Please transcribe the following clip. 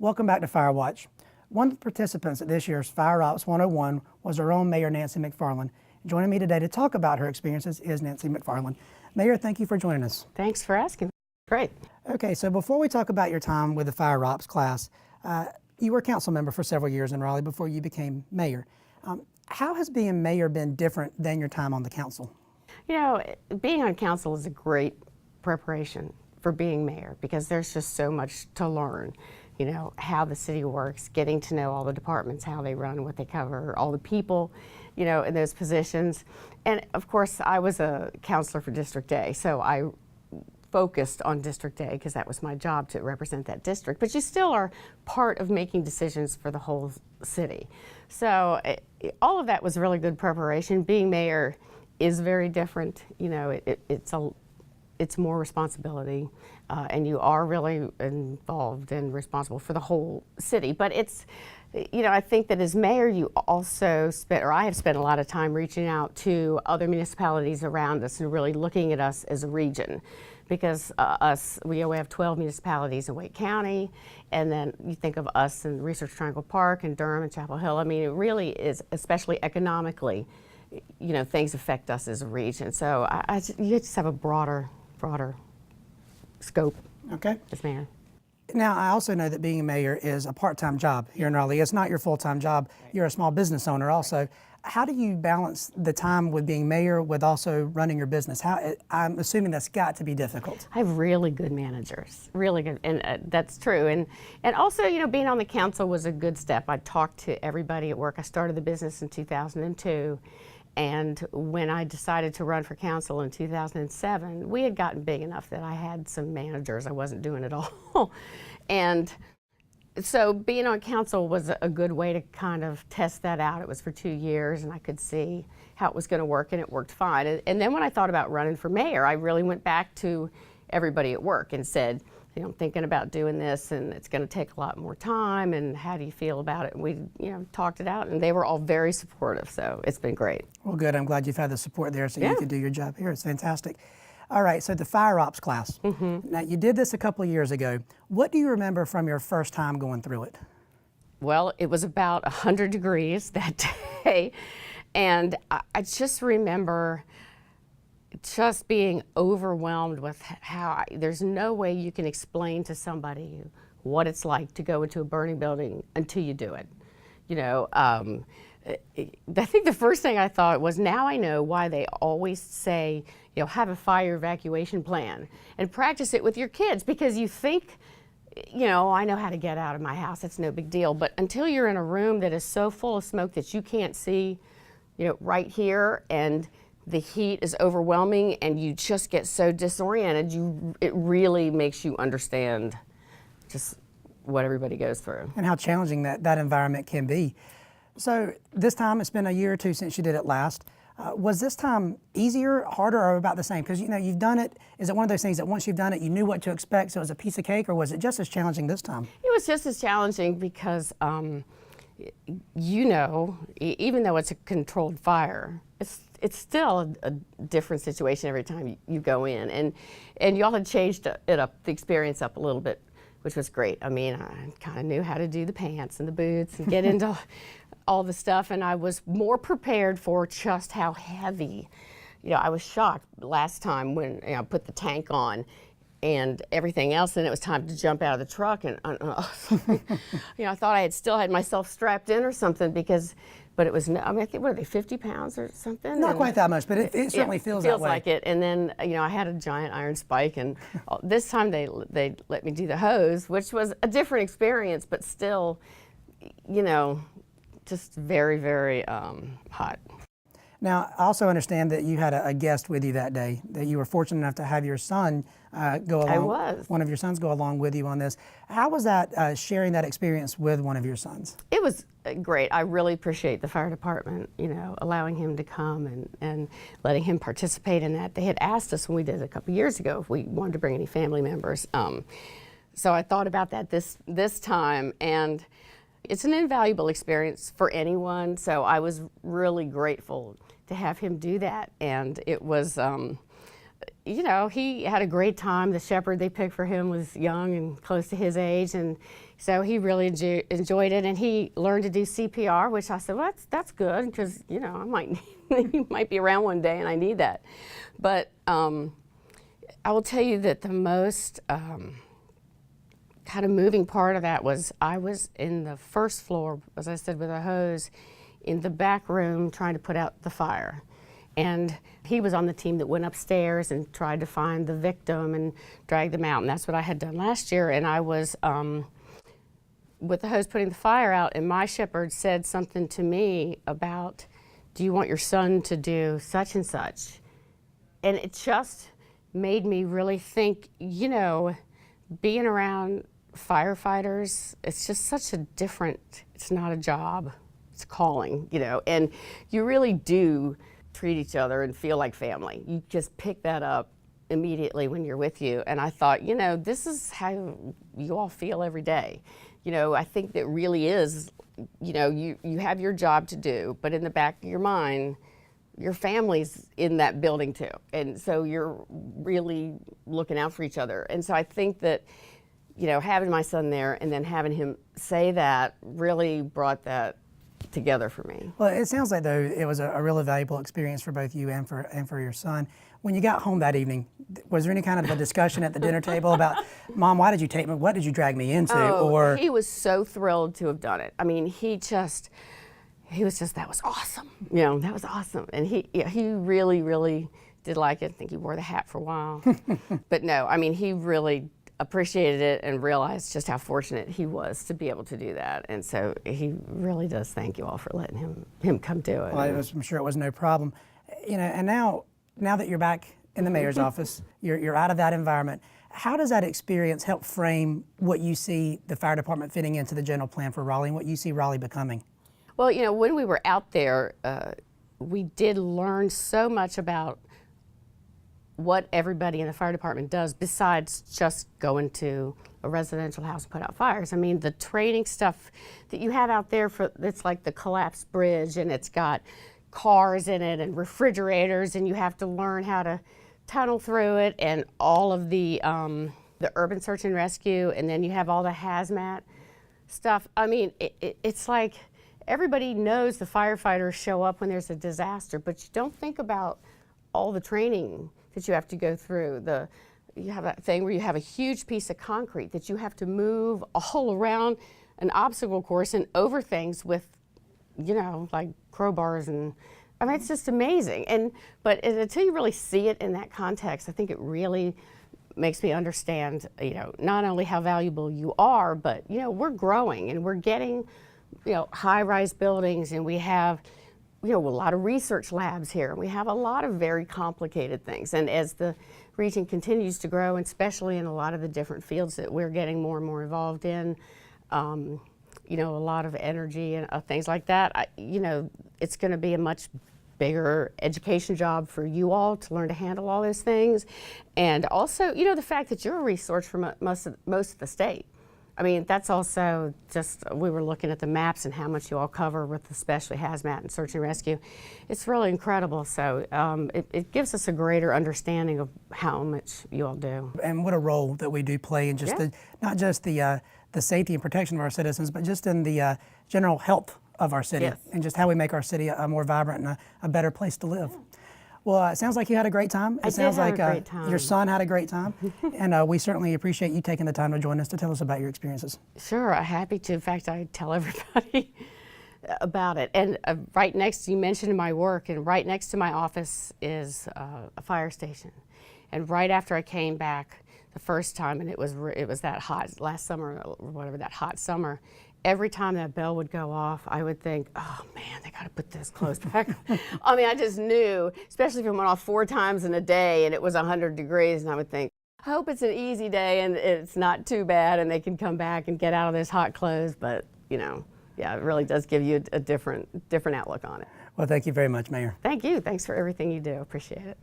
Welcome back to Firewatch. One of the participants at this year's Fire Ops 101 was our own Mayor Nancy McFarlane. Joining me today to talk about her experiences is Nancy McFarlane. Mayor, thank you for joining us. Thanks for asking. Great. Okay, so before we talk about your time with the Fire Ops class, you were a council member for several years in Raleigh before you became mayor. How has being mayor been different than your time on the council? You know, being on council is a great preparation for being mayor because there's just so much to learn. You know, how the city works, getting to know all the departments, how they run, what they cover, all the people, you know, in those positions. And of course, I was a counselor for District A, so I focused on District A because that was my job to represent that district. But you still are part of making decisions for the whole city. So all of that was really good preparation. Being mayor is very different. You know, it's more responsibility, and you are really involved and responsible for the whole city. But it's, you know, I think that as mayor, you also spent, or I have spent a lot of time reaching out to other municipalities around us and really looking at us as a region. Because we have 12 municipalities in Wake County, and then you think of us in Research Triangle Park and Durham and Chapel Hill. I mean, it really is, especially economically, you know, things affect us as a region. So you just have a broader scope. Okay. As mayor. Now, I also know that being a mayor is a part-time job here in Raleigh. It's not your full-time job. You're a small business owner also. How do you balance the time with being mayor with also running your business? I'm assuming that's got to be difficult. I have really good managers, really good, and that's true. And also, you know, being on the council was a good step. I talked to everybody at work. I started the business in 2002. And when I decided to run for council in 2007, we had gotten big enough that I had some managers. I wasn't doing it all. And so being on council was a good way to kind of test that out. It was for 2 years, and I could see how it was going to work, and it worked fine. And then when I thought about running for mayor, I really went back to everybody at work and said, you know, I'm thinking about doing this, and it's going to take a lot more time, and how do you feel about it? And we, you know, talked it out, and they were all very supportive, so it's been great. Well, good. I'm glad you've had the support there so you can do your job here. It's fantastic. All right, so the Fire Ops class. Now, you did this a couple of years ago. What do you remember from your first time going through it? Well, it was about 100 degrees that day, and I just remember just being overwhelmed with how there's no way you can explain to somebody what it's like to go into a burning building until you do it. You know, I think the first thing I thought was, now I know why they always say, you know, have a fire evacuation plan and practice it with your kids, because you think, you know, I know how to get out of my house, it's no big deal. But until you're in a room that is so full of smoke that you can't see, you know, right here, and the heat is overwhelming and you just get so disoriented, it really makes you understand just what everybody goes through. And how challenging that environment can be. So this time, it's been a year or two since you did it last. Was this time easier, harder, or about the same? Because, you know, you've done it. Is it one of those things that once you've done it, you knew what to expect, so it was a piece of cake, or was it just as challenging this time? It was just as challenging because, you know, even though it's a controlled fire, it's still a different situation every time you go in. And y'all had changed the experience up a little bit, which was great. I mean, I kind of knew how to do the pants and the boots and get into all the stuff, and I was more prepared for just how heavy. You know, I was shocked last time when, you know, I put the tank on and everything else, and it was time to jump out of the truck, and you know, I thought I still had myself strapped in or something, but it was, I mean, I think, what are they, 50 pounds or something? Not quite that much, but it certainly feels that way. Feels like it. And then, you know, I had a giant iron spike, and this time they let me do the hose, which was a different experience, but still, you know, just very, very hot. Now, I also understand that you had a guest with you that day, that you were fortunate enough to have your son go along. I was. One of your sons go along with you on this. How was that, sharing that experience with one of your sons? It was great. I really appreciate the fire department, you know, allowing him to come and letting him participate in that. They had asked us when we did it a couple years ago if we wanted to bring any family members. So I thought about that this time, and it's an invaluable experience for anyone. So I was really grateful to have him do that, and it was you know, he had a great time. The shepherd they picked for him was young and close to his age, and so he really enjoyed it. And he learned to do CPR, which I said, well, that's good, because you know, I might he might be around one day and I need that. But I will tell you that the most kind of moving part of that was I was in the first floor, as I said, with a hose in the back room trying to put out the fire. And he was on the team that went upstairs and tried to find the victim and drag them out. And that's what I had done last year. And I was with the hose putting the fire out, and my shepherd said something to me about, do you want your son to do such and such? And it just made me really think, you know, being around firefighters, it's just such a different, it's not a job, it's a calling, you know, and you really do treat each other and feel like family. You just pick that up immediately when you're with you. And I thought, you know, this is how you all feel every day. You know, I think that really is, you know, you have your job to do, but in the back of your mind, your family's in that building too. And so you're really looking out for each other. And so I think that, you know, having my son there and then having him say that really brought that together for me. Well, it sounds like, though, it was a really valuable experience for both you and for your son. When you got home that evening, was there any kind of a discussion at the dinner table about, Mom, why did you take me, what did you drag me into? Oh, he was so thrilled to have done it. I mean, he was just, that was awesome. You know, that was awesome. And he really, really did like it. I think he wore the hat for a while. But no, I mean, he really appreciated it and realized just how fortunate he was to be able to do that. And so he really does thank you all for letting him come do it. Well, I'm sure it was no problem. You know, and now that you're back in the mayor's office, you're out of that environment. How does that experience help frame what you see the fire department fitting into the general plan for Raleigh and what you see Raleigh becoming? Well, you know, when we were out there, we did learn so much about what everybody in the fire department does besides just going to a residential house and put out fires. I mean, the training stuff that you have out there, it's like the collapsed bridge, and it's got cars in it and refrigerators, and you have to learn how to tunnel through it, and all of the urban search and rescue, and then you have all the hazmat stuff. I mean, it's like everybody knows the firefighters show up when there's a disaster, but you don't think about all the training that you have to go through. You have that thing where you have a huge piece of concrete that you have to move all around an obstacle course and over things with, you know, like crowbars, and I mean, it's just amazing. But until you really see it in that context, I think it really makes me understand, you know, not only how valuable you are, but, you know, we're growing and we're getting, you know, high-rise buildings, and we have, you know, a lot of research labs here, and we have a lot of very complicated things. And as the region continues to grow, and especially in a lot of the different fields that we're getting more and more involved in, you know, a lot of energy and things like that, you know, it's going to be a much bigger education job for you all to learn to handle all those things. And also, you know, the fact that you're a resource for most of the state. I mean, that's also just, we were looking at the maps and how much you all cover with especially hazmat and search and rescue. It's really incredible. So it gives us a greater understanding of how much you all do. And what a role that we do play in just not just the safety and protection of our citizens, but just in the general health of our city, and just how we make our city a more vibrant and a better place to live. Well, it sounds like you had a great time. It sounds like your son had a great time. And we certainly appreciate you taking the time to join us to tell us about your experiences. Sure, I'm happy to. In fact, I tell everybody about it. And right next, you mentioned my work, and right next to my office is a fire station. And right after I came back the first time, and it was that hot last summer, or whatever, that hot summer, every time that bell would go off, I would think, oh man, they got to put this closed back. I mean, I just knew, especially if it went off 4 times in a day and it was 100 degrees, and I would think, I hope it's an easy day and it's not too bad and they can come back and get out of this hot clothes. But, you know, yeah, it really does give you a different outlook on it. Well, thank you very much, Mayor. Thank you. Thanks for everything you do. Appreciate it.